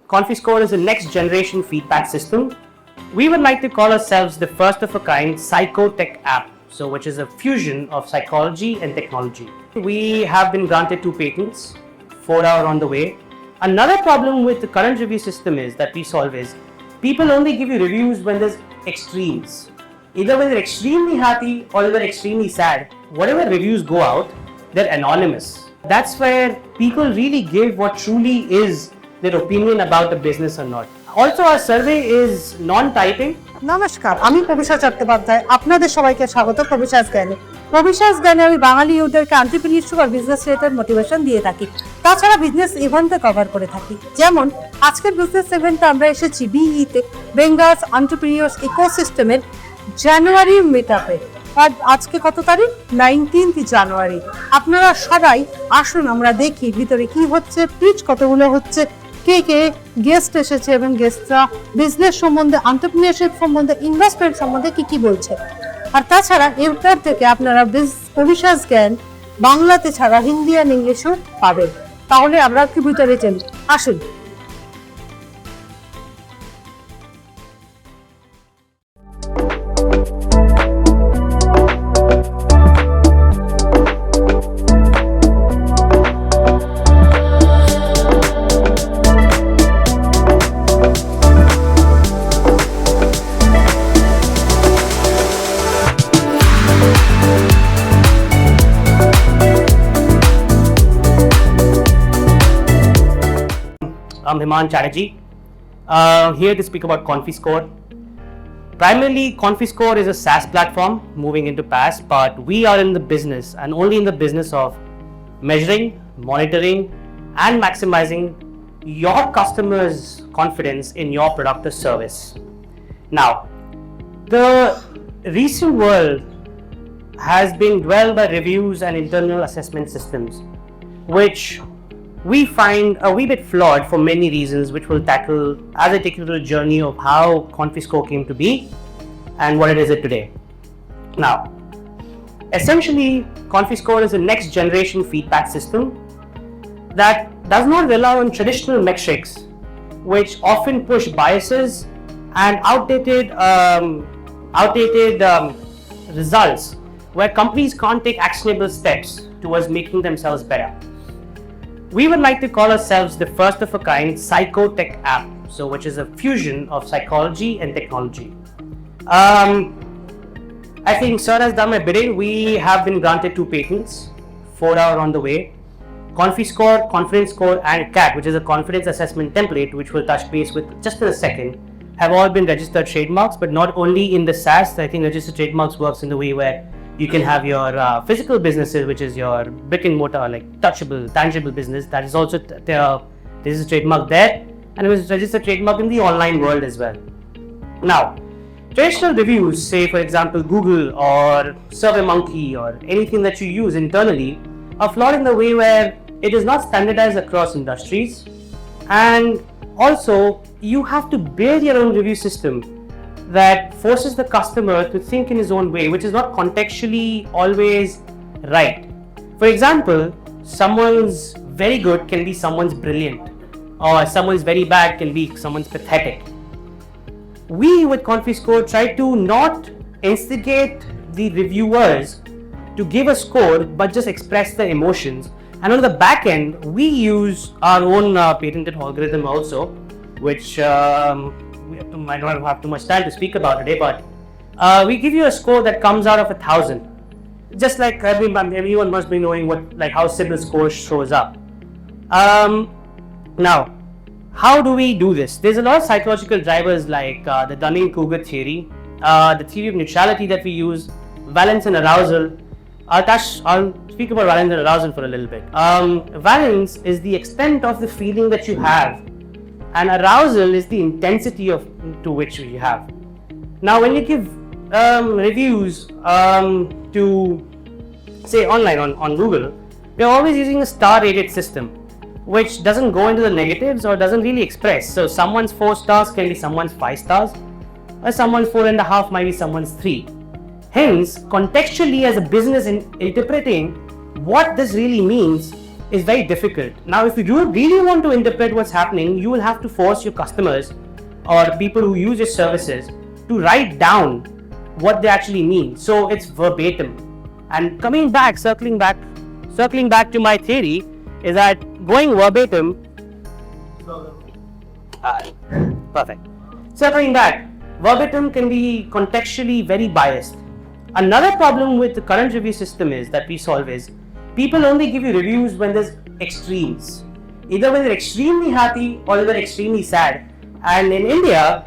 Confiscore is a next generation feedback system. We would like to call ourselves the first of a kind psychotech app, which is a fusion of psychology and technology. We have been granted 2 patents, 4 are on the way. Another problem with the current review system is that we solve is people only give you reviews when there's extremes. Either when they're extremely happy or they're extremely sad. Whatever reviews go out, they're anonymous. That's where people really give what truly is their opinion about the business or not. Also, our survey is non-typing. নমস্কার, আমি পবিশা চট্টোপাধ্যায়। আপনাদের সবাইকে স্বাগত পবিশাস জ্ঞানে। পবিশাস জ্ঞানে আমি বাঙালি ইউথদেরকে entrepreneurship আর business related motivation দিয়ে থাকি। তাছাড়া বিজনেস ইভেন্টে কভার করে থাকি। যেমন আজকের বিজনেস ইভেন্টে আমরা এসেছি বিইতে, বেঙ্গালস এন্টারপ্রেনিউরস ইকোসিস্টেমের জানুয়ারি মিটআপে। আর আজকে কত তারিখ? 19 জানুয়ারি। আপনারা সবাই আসুন আমরা দেখি ভিতরে কি হচ্ছে, পিচ কতগুলো হচ্ছে, কে কে গেস্ট এসেছে এবং গেস্টরা বিজনেস সম্বন্ধে, এন্টারপ্রেনিউরশিপ সম্বন্ধে, ইনভেস্টমেন্ট সম্বন্ধে কি বলছে। আর তাছাড়া এরপর থেকে আপনারা পবিশাস জ্ঞান বাংলাতে ছাড়া হিন্দি আর ইংলিশও পাবেন। তাহলে আমরা কি ভিতরে চলি, আসুন। I'm Himaan Chatterjee, here to speak about Confiscore. Primarily, Confiscore is a SaaS platform moving into PaaS, but we are in the business and only in the business of measuring, monitoring, and maximizing your customers' confidence in your product or service. Now, the recent world has been dwelled by reviews and internal assessment systems, which we find a wee bit flawed for many reasons, which we'll tackle as I take you through the journey of how Confiscore came to be and what it is today. Now, essentially, Confiscore is a next generation feedback system that does not rely on traditional metrics, which often push biases and outdated results, where companies can't take actionable steps towards making themselves better. We would like to call ourselves the first of a kind psychotech app, which is a fusion of psychology and technology. I think Sir has done my bidding. We have been granted 2 patents, 4 are on the way. Confiscore, Confidence Score, and CAT, which is a confidence assessment template, which we'll touch base with just in a second, have all been registered trademarks, but not only in the SaaS. I think registered trademarks works in the way where you can have your physical businesses, which is your brick and mortar, like touchable, tangible business. That is also this is a trademark there, and it was registered trademark in the online world as well. Now, traditional reviews, say for example Google or SurveyMonkey or anything that you use internally, are flawed in the way where it is not standardized across industries, and also you have to build your own review system that forces the customer to think in his own way, which is not contextually always right. For example, someone's very good can be someone's brilliant, or someone's very bad can be someone's pathetic. We with Confiscore try to not instigate the reviewers to give a score, but just express their emotions. And on the back end, we use our own patented algorithm also, which I don't have too much time to speak about today, but we give you a score that comes out of 1,000. Just like everyone must be knowing how CIBIL score shows up. Now, how do we do this? There's a lot of psychological drivers like the Dunning-Kruger theory, the theory of neutrality that we use, valence and arousal. I'll speak about valence and arousal for a little bit. Valence is the extent of the feeling that you have, and arousal is the intensity to which you have. Now, when you give reviews to, say, online on Google, we're always using a star-rated system, which doesn't go into the negatives or doesn't really express. So, someone's 4 stars can be someone's 5 stars, or someone's 4.5 might be someone's 3. Hence, contextually, as a business interpreting what this really means, is very difficult. Now, if you do really want to interpret what's happening, you will have to force your customers or people who use your services to write down what they actually mean. So it's verbatim. And circling back to my theory is that going verbatim. Perfect. Circling back, verbatim can be contextually very biased. Another problem with the current review system is that we solve is people only give you reviews when there's extremes. Either when they're extremely happy or they're extremely sad. And in India,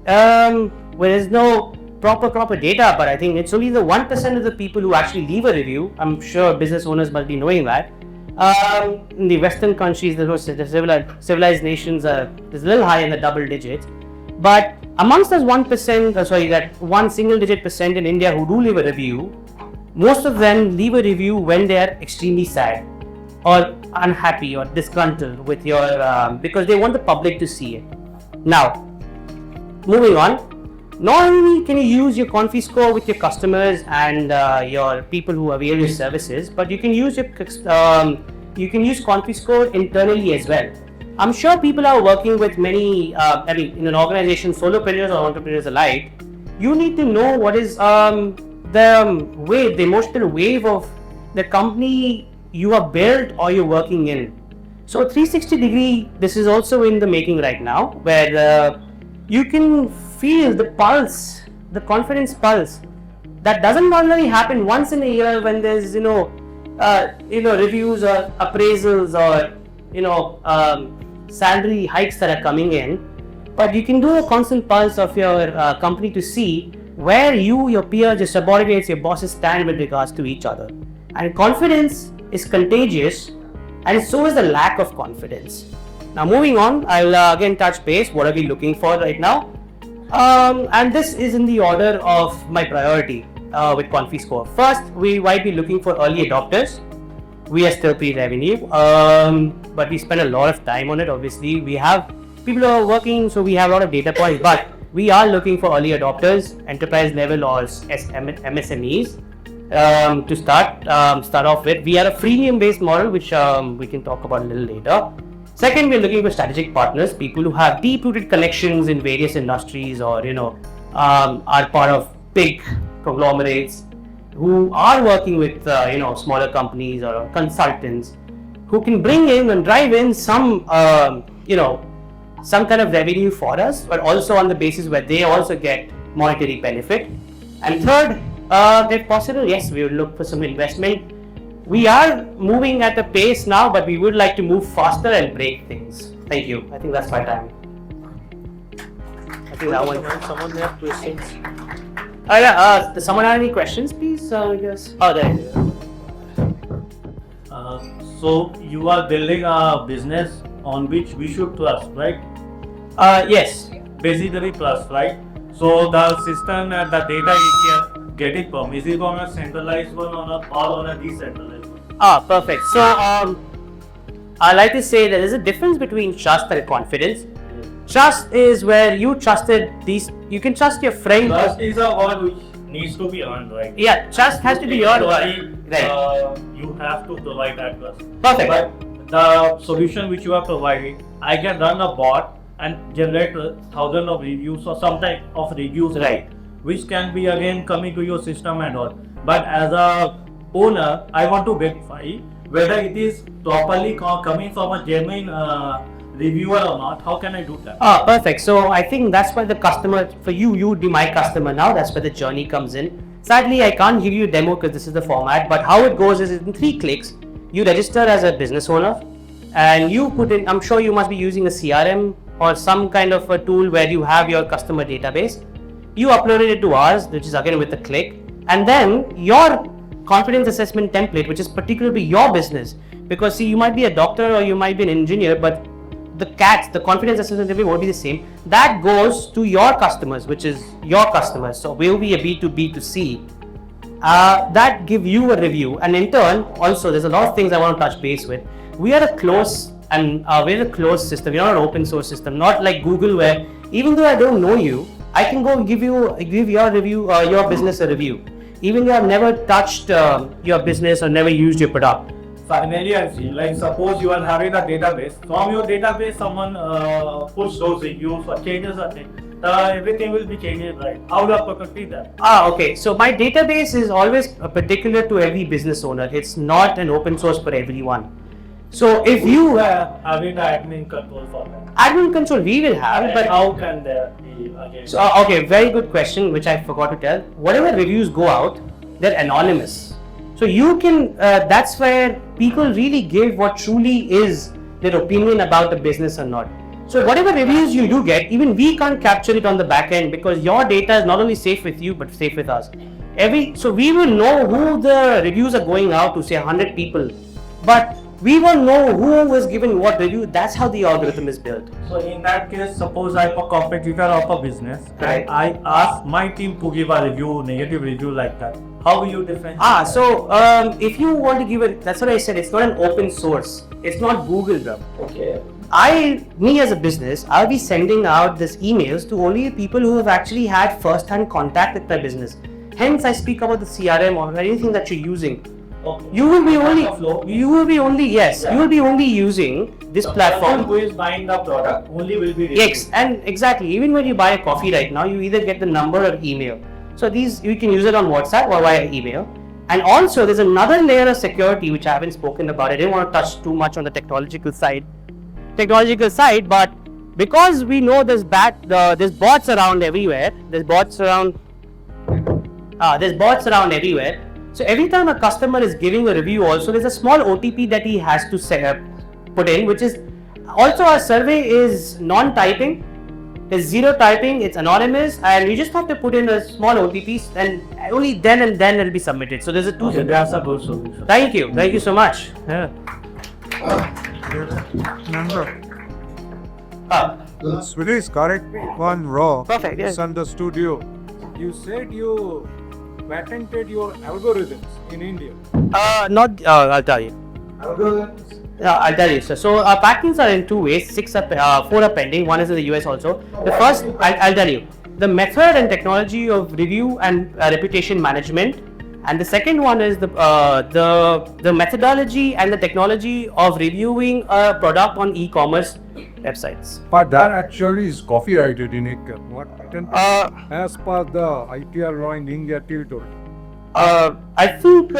where there's no proper data, but I think it's only the 1% of the people who actually leave a review. I'm sure business owners must be knowing that. In the Western countries, the civilized nations are a little high in the double digits. But amongst those 1%, that one single digit percent in India who do leave a review, most of them leave a review when they are extremely sad or unhappy or disgruntled with your, because they want the public to see it. Now, moving on. Not only can you use your Confiscore with your customers and your people who avail your services, but you can use Confiscore internally as well. I'm sure people are working with many, in an organization, solopreneurs or entrepreneurs alike. You need to know what is the emotional wave of the company you are built or you're working in. So 360-degree, this is also in the making right now, where you can feel the pulse, the confidence pulse. That doesn't normally happen once in a year when there's reviews or appraisals or salary hikes that are coming in. But you can do a constant pulse of your company to see where you, your peers, your subordinates, your bosses stand with regards to each other. And confidence is contagious, and so is the lack of confidence. Now moving on, I'll again touch base. What are we looking for right now? And this is in the order of my priority with Confiscore. First, we might be looking for early adopters. We are still pre-revenue, but we spend a lot of time on it. Obviously, we have people who are working, so we have a lot of data points, but we are looking for early adopters, enterprise level or MSMEs to start off with. We are a freemium based model, which we can talk about a little later. Second, we are looking for strategic partners, people who have deep-rooted connections in various industries or are part of big conglomerates, who are working with smaller companies or consultants, who can bring in and drive in some kind of revenue for us, but also on the basis where they also get monetary benefit. And third, if possible, yes, we would look for some investment. We are moving at a pace now, but we would like to move faster and break things. Thank you. I think that's my time. I think that one. Someone have questions? Does someone have any questions, please? Yes. Oh, there. So you are building a business on which we should trust, right? Yes. Basically trust, right? So the system and the data you can get it from, is it on a centralized one or on a decentralized one? Perfect. So I like to say that there's a difference between trust and confidence. Trust is where you you can trust your friend. Trust is a word which needs to be earned, right? Yeah, trust has to be earned. Right. You have to provide that trust. Perfect. But the solution which you are providing, I can run a bot and generate thousands of reviews or some type of reviews, right, which can be again coming to your system and all. But as a owner, I want to verify whether it is properly coming from a genuine reviewer or not. How can I do that? Perfect. So I think that's why the customer, for you would be my customer now. That's where the journey comes in. Sadly, I can't give you a demo because this is the format, but how it goes is in 3 clicks, you register as a business owner and you put in, I'm sure you must be using a CRM or some kind of a tool where you have your customer database. You uploaded it to ours, which is again with a click, and then your confidence assessment template, which is particular to your business, because see, you might be a doctor or you might be an engineer, but the confidence assessment template won't be the same. That goes to your customers, which is your customers. So we'll be a B2B2C. That give you a review, and in turn, also there's a lot of things I want to touch base with. We are a closed system. We're not an open source system, not like Google, where even though I don't know you, I can go give your review, your business a review, even though I've never touched your business or never used your product. finally I see, like suppose you are having a database. From your database, someone push those reviews or changes a thing. Everything will be changing, right? How do you protect that? Okay. So my database is always particular to every business owner. It's not an open source for everyone. So if you having admin control for that. admin control, we will have, but how can there be again? So, okay, very good question, which I forgot to tell. Whatever reviews go out, they're anonymous. So you can, that's where people really give what truly is their opinion about the business or not. So whatever reviews you do get, even we can't capture it on the back end because your data is not only safe with you, but safe with us. So we will know who the reviews are going out to, say 100 people, but we won't know who was given what review. That's how the algorithm is built. So in that case, suppose I'm a competitor of a business, Right. and I ask my team to give a review, negative review like that. How will you differentiate? If you want to give it, that's what I said, it's not an open source. It's not Google, bro. Okay. Me as a business, I'll be sending out these emails to only people who have actually had first-hand contact with my business. Hence, I speak about the CRM or anything that you're using. Okay. You will be only using this platform. Who is buying the product only will be Yes, and exactly. Even when you buy a coffee right now, you either get the number or email. So you can use it on WhatsApp or via email. And also, there's another layer of security which I haven't spoken about. I didn't want to touch too much on the technological side, but because we know there's bots around everywhere. There's bots around everywhere. So every time a customer is giving a review, also there's a small OTP that he has to put in, which is also our survey is non-typing. There's zero typing, it's anonymous, and you just have to put in a small OTP, and only then it'll be submitted. So there's a two. Okay, that's a good solution. Thank you so much. Yeah. Swedish is correct. One raw. Perfect, yeah. Misunderstood you. You said you patented your algorithms in India. I'll tell you. Algorithms? I'll tell you. So our patents are in two ways. 4 are pending. One is in the US also. The first, I'll tell you, the method and technology of review and reputation management, and the second one is the methodology and the technology of reviewing a product on e-commerce websites. But that actually is copyrighted in India. What patent? As per the IPR law in India territory. I think,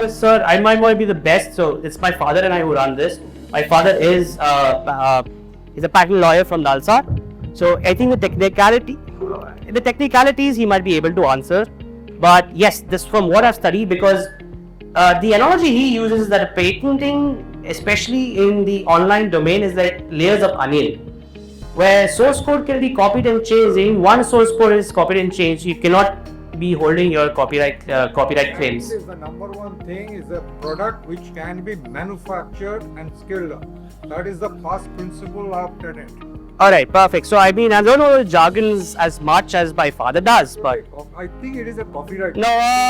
sir, I might be the best. So it's my father and I who run this. My father is he's a patent lawyer from Nalsar. So I think the technicalities he might be able to answer. But yes, this from what I've studied, because the analogy he uses is that patenting, especially in the online domain, is like layers of onion, where source code can be copied and changed. In one source code is copied and changed, you cannot be holding your copyright claims. The number one thing is a product which can be manufactured and scaled up. That is the first principle of patent. Alright, perfect. So I mean, I don't know the jargons as much as my father does, but I think it is a copyright. no,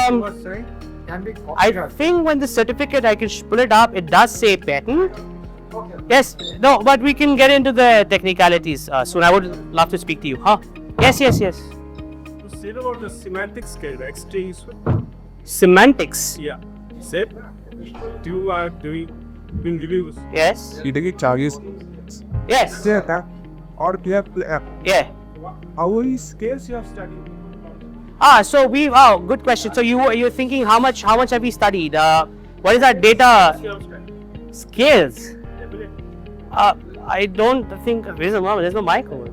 You are saying can be I copyright. think when the certificate, I can pull it up, it does say patent. Okay. Yes, no, but we can get into the technicalities soon. I would love to speak to you, huh? Yes. To say about the semantic scale, extremes. Semantics. Yeah. Say, you are doing reviews. Yes. You take it charges. Yes. Or you have Yeah. how many scales you have studied? Good question. So you're thinking how much have we studied? What is our data scales? I don't think there's no mic over.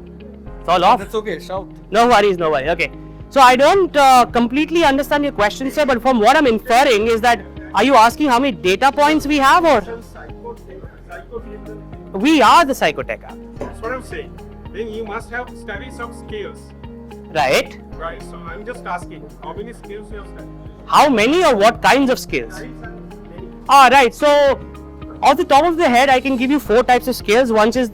It's all off. That's okay, shout. No worries. Okay. So I don't completely understand your question, sir, but from what I'm inferring is that, are you asking how many data points we have, or we are the Psychotech app, That's what I'm saying. Then you must have studied some skills. right? Right. So I'm just asking, how many skills you have studied? How many or what kinds of skills? Right. So off the top of the head, I can give you 4 types of scales. One is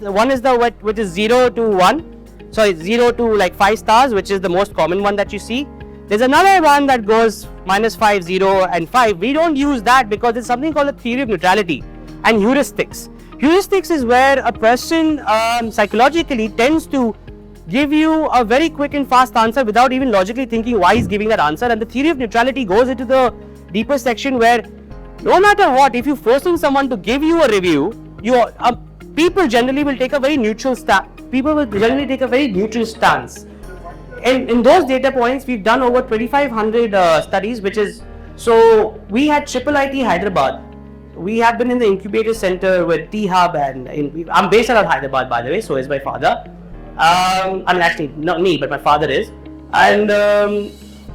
which is 0 to 1. So 0 to like 5 stars, which is the most common one that you see. There's another one that goes -5, 0 and 5. We don't use that because it's something called a theory of neutrality and heuristics. Heuristics is where a person psychologically tends to give you a very quick and fast answer without even logically thinking why he's giving that answer. And the theory of neutrality goes into the deeper section where no matter what, if you're forcing someone to give you a review, people generally will take a very neutral stance. People will generally take a very neutral stance. In those data points, we've done over 2,500 studies, which is, so we had IT Hyderabad. We have been in the incubator center with T-Hub, and I'm based out of Hyderabad, by the way, so is my father. I mean, actually, not me, but my father is. And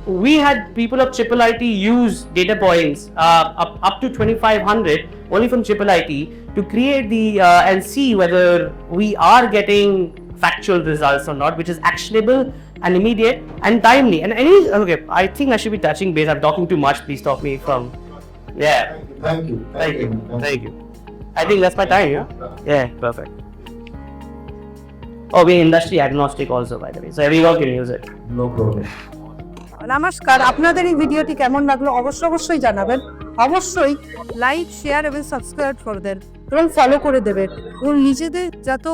we had people of IT use data points up to 2,500 only from IT to create the and see whether we are getting factual results or not, which is actionable and immediate and timely. And okay, I think I should be touching base. I'm talking too much. Please stop me from. Yeah. Thank you. Thank you. I think that's my time. Yeah. Perfect. Oh, we're industry agnostic also, by the way, so everyone can use it. No problem. নমস্কার, আপনাদের এই ভিডিওটি কেমন লাগলো অবশ্যই জানাবেন। অবশ্যই like, share এবং সাবস্ক্রাইব করে দেন এবং ফলো করে দেবেন এবং নিজেদের যত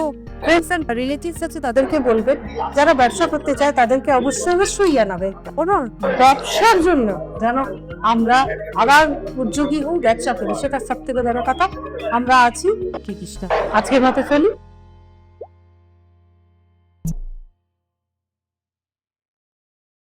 ফ্রেন্ডস অ্যান্ড রিলেটিভস আছে তাদেরকে বলবেন, যারা ব্যবসা করতে চায় তাদেরকে অবশ্যই জানাবে কোনো ব্যবসার জন্য যেন আমরা আবার উদ্যোগী হই, ব্যবসা করি, সেটা সব থেকে বড় কথা। আমরা আছি কি কৃষ্ণ। আজকের মতো চলি।